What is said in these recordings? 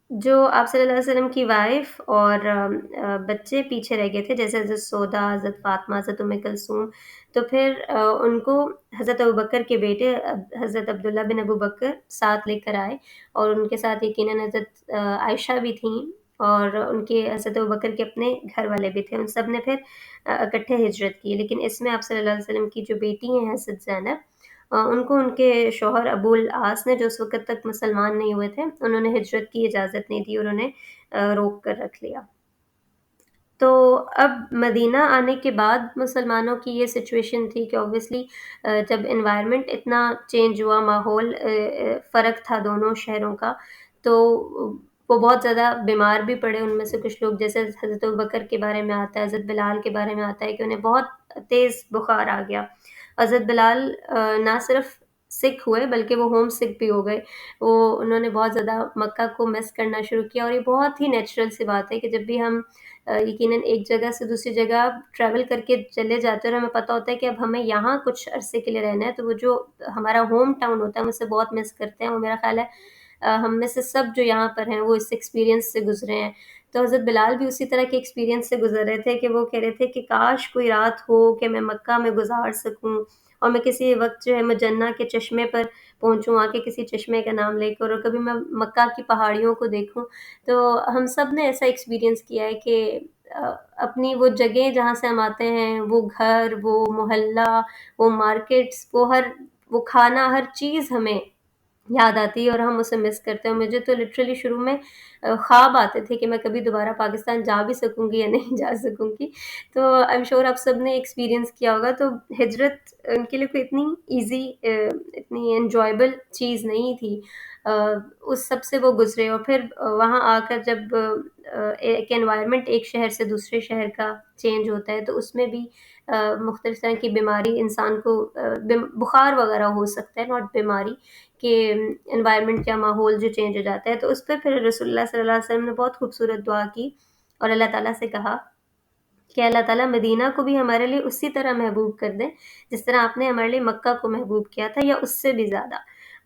جو آپ صلی اللہ علیہ وسلم کی وائف اور بچے پیچھے رہ گئے تھے، جیسے حضرت سودا، حضرت فاطمہ، حضرت ام کلثوم، تو پھر ان کو حضرت ابوبکر کے بیٹے حضرت عبداللہ بن ابوبکر ساتھ لے کر آئے، اور ان کے ساتھ یقیناً حضرت عائشہ بھی تھیں، اور ان کے حضرت ابوبکر کے اپنے گھر والے بھی تھے، ان سب نے پھر اکٹھے ہجرت کی، لیکن اس میں آپ صلی اللہ علیہ وسلم کی جو بیٹی ہیں حضرت زینب، ان کو ان کے شوہر ابو العاص نے، جو اس وقت تک مسلمان نہیں ہوئے تھے، انہوں نے ہجرت کی اجازت نہیں دی اور انہیں روک کر رکھ لیا۔ تو اب مدینہ آنے کے بعد مسلمانوں کی یہ سچویشن تھی کہ اوبویسلی جب انوائرمنٹ اتنا چینج ہوا، ماحول فرق تھا دونوں شہروں کا، تو وہ بہت زیادہ بیمار بھی پڑے، ان میں سے کچھ لوگ، جیسے حضرت ابوبکر کے بارے میں آتا ہے، حضرت بلال کے بارے میں آتا ہے کہ انہیں بہت تیز بخار آ گیا۔ حضرت بلال نہ صرف سکھ ہوئے بلکہ وہ ہوم سک بھی ہو گئے، انہوں نے بہت زیادہ مکہ کو مس کرنا شروع کیا، اور یہ بہت ہی نیچرل سی بات ہے کہ جب بھی ہم یقیناً ایک جگہ سے دوسری جگہ ٹریول کر کے چلے جاتے ہیں اور ہمیں پتہ ہوتا ہے کہ اب ہمیں یہاں کچھ عرصے کے لیے رہنا ہے، تو وہ جو ہمارا ہوم ٹاؤن ہوتا ہے ہم اسے بہت مس کرتے ہیں، اور میرا خیال ہے ہم میں سے سب جو یہاں پر ہیں وہ اس ایکسپیرینس سے گزرے ہیں۔ تو حضرت بلال بھی اسی طرح کے ایکسپیرینس سے گزر رہے تھے کہ وہ کہہ رہے تھے کہ کاش کوئی رات ہو کہ میں مکہ میں گزار سکوں، اور میں کسی وقت جو ہے مجنہ کے چشمے پر پہنچوں، آ کے کسی چشمے کا نام لے کر، اور کبھی میں مکہ کی پہاڑیوں کو دیکھوں۔ تو ہم سب نے ایسا ایکسپیرینس کیا ہے کہ اپنی وہ جگہیں جہاں سے ہم آتے ہیں، وہ گھر، وہ محلہ، وہ مارکیٹس، وہ کھانا، ہر چیز ہمیں یاد آتی ہے اور ہم اسے مس کرتے ہیں۔ مجھے تو لٹرلی شروع میں خواب آتے تھے کہ میں کبھی دوبارہ پاکستان جا بھی سکوں گی یا نہیں جا سکوں گی۔ تو آئی ایم شیور آپ سب نے ایکسپیرینس کیا ہوگا۔ تو ہجرت ان کے لیے کوئی اتنی ایزی، اتنی انجوائبل چیز نہیں تھی، اس سب سے وہ گزرے، اور پھر وہاں آ کر جب ایک انوائرمنٹ ایک شہر سے دوسرے شہر کا چینج ہوتا ہے، تو اس میں بھی مختلف طرح کی بیماری انسان کو، بخار وغیرہ ہو سکتا ہے، ناٹ بیماری، کہ انوائرمنٹ کا ماحول جو چینج ہو جاتا ہے۔ تو اس پر پھر رسول اللہ صلی اللہ علیہ وسلم نے بہت خوبصورت دعا کی اور اللہ تعالیٰ سے کہا کہ اللہ تعالیٰ مدینہ کو بھی ہمارے لیے اسی طرح محبوب کر دیں جس طرح آپ نے ہمارے لیے مکہ کو محبوب کیا تھا، یا اس سے بھی زیادہ،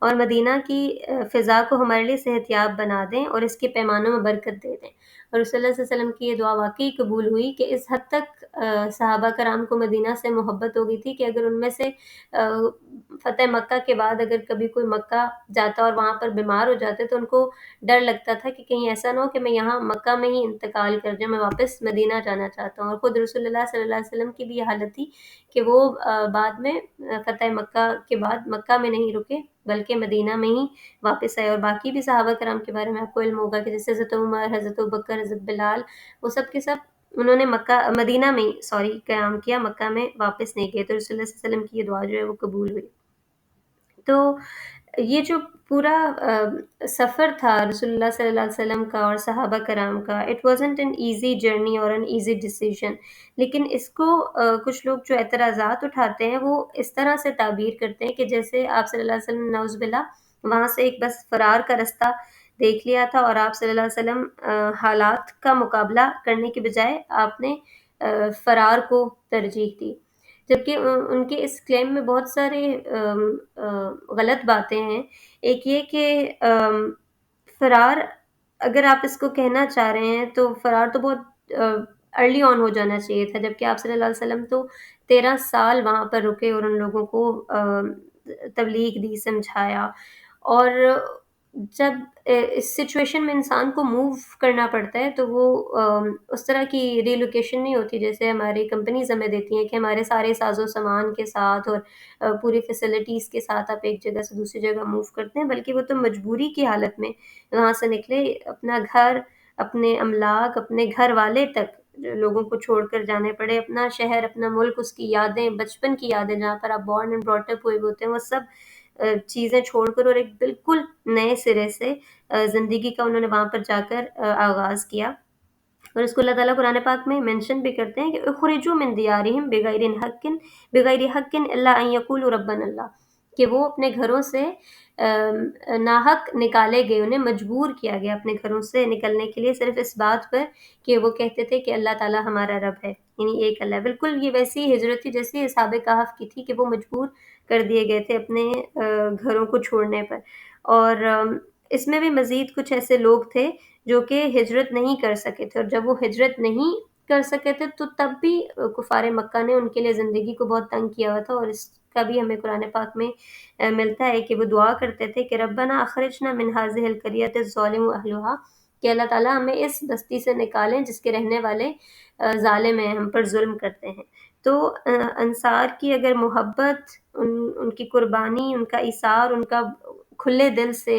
اور مدینہ کی فضا کو ہمارے لیے صحت یاب بنا دیں اور اس کے پیمانوں میں برکت دے دیں۔ اور رسول اللہ صلی اللہ علیہ وسلم کی یہ دعا واقعی قبول ہوئی کہ اس حد تک صحابہ کرام کو مدینہ سے محبت ہو گئی تھی کہ اگر ان میں سے فتح مکہ کے بعد اگر کبھی کوئی مکہ جاتا اور وہاں پر بیمار ہو جاتے، تو ان کو ڈر لگتا تھا کہ کہیں ایسا نہ ہو کہ میں یہاں مکہ میں ہی انتقال کر جاؤں، میں واپس مدینہ جانا چاہتا ہوں۔ اور خود رسول اللہ صلی اللہ علیہ وسلم کی بھی یہ حالت تھی کہ وہ بعد میں فتح مکہ کے بعد مکہ میں نہیں رکے بلکہ مدینہ میں ہی واپس آئے۔ اور باقی بھی صحابہ کرام کے بارے میں آپ کو علم ہوگا کہ جیسے حضرت عمر، حضرت ابوبکر، حضرت بلال، وہ سب کے سب انہوں نے مدینہ میں قیام کیا، مکہ میں واپس نہیں گئے۔ تو رسول اللہ صلی اللہ علیہ وسلم کی یہ دعا جو ہے وہ قبول ہوئی۔ تو یہ جو پورا سفر تھا رسول اللہ صلی اللہ علیہ وسلم کا اور صحابہ کرام کا، it wasn't an easy journey اور این ایزی ڈیسیژن، لیکن اس کو کچھ لوگ جو اعتراضات اٹھاتے ہیں وہ اس طرح سے تعبیر کرتے ہیں کہ جیسے آپ صلی اللہ علیہ وسلم نعوذ باللہ وہاں سے ایک بس فرار کا رستہ دیکھ لیا تھا، اور آپ صلی اللہ علیہ وسلم حالات کا مقابلہ کرنے کے بجائے آپ نے فرار کو ترجیح دی، جبکہ ان کے اس کلیم میں بہت سارے غلط باتیں ہیں۔ ایک یہ کہ فرار، اگر آپ اس کو کہنا چاہ رہے ہیں تو فرار تو بہت ارلی آن ہو جانا چاہیے تھا، جبکہ آپ صلی اللہ علیہ وسلم تو 13 سال وہاں پر رکے اور ان لوگوں کو تبلیغ دی، سمجھایا، اور جب اس سچویشن میں انسان کو موو کرنا پڑتا ہے تو وہ اس طرح کی ریلوکیشن نہیں ہوتی جیسے ہماری کمپنیز ہمیں دیتی ہیں کہ ہمارے سارے ساز و سامان کے ساتھ اور پوری فیسلٹیز کے ساتھ آپ ایک جگہ سے دوسری جگہ موو کرتے ہیں، بلکہ وہ تو مجبوری کی حالت میں وہاں سے نکلے، اپنا گھر، اپنے املاک، اپنے گھر والے تک جو لوگوں کو چھوڑ کر جانے پڑے، اپنا شہر، اپنا ملک، اس کی یادیں، بچپن کی یادیں جہاں پر آپ بورن اینڈ براٹ اپ ہوئے ہوتے ہیں، وہ سب چیزیں چھوڑ کر اور ایک بالکل نئے سرے سے زندگی کا انہوں نے وہاں پر جا کر آغاز کیا۔ اور اس کو اللہ تعالیٰ قرآن پاک میں مینشن بھی کرتے ہیں کہ اخرجوا من دیارہم بغیر حق الا ان یقولوا ربنا اللہ، کہ وہ اپنے گھروں سے ناحق نکالے گئے، انہیں مجبور کیا گیا اپنے گھروں سے نکلنے کے لیے صرف اس بات پر کہ وہ کہتے تھے کہ اللہ تعالیٰ ہمارا رب ہے، یعنی ایک اللہ۔ بالکل یہ ویسی ہجرت تھی جیسی اصحاب کہف کی تھی کہ وہ مجبور کر دیے گئے تھے اپنے گھروں کو چھوڑنے پر۔ اور اس میں بھی مزید کچھ ایسے لوگ تھے جو کہ ہجرت نہیں کر سکے تھے، اور جب وہ ہجرت نہیں کر سکے تھے تو تب بھی کفار مکہ نے ان کے لیے زندگی کو بہت تنگ کیا ہوا تھا، اور اس کا بھی ہمیں قرآن پاک میں ملتا ہے کہ وہ دعا کرتے تھے کہ ربنا اخرجنا من هذه القرية الظالم اهلها، کہ اللہ تعالیٰ ہمیں اس بستی سے نکالیں جس کے رہنے والے ظالم ہیں، ہم پر ظلم کرتے ہیں۔ تو انصار کی اگر محبت، ان کی قربانی، ان کا ایثار، ان کا کھلے دل سے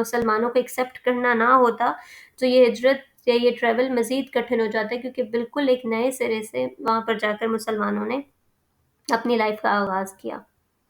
مسلمانوں کو ایکسیپٹ کرنا نہ ہوتا تو یہ ہجرت یا یہ ٹریول مزید کٹھن ہو جاتا ہے، کیونکہ بالکل ایک نئے سرے سے وہاں پر جا کر مسلمانوں نے اپنی لائف کا آغاز کیا۔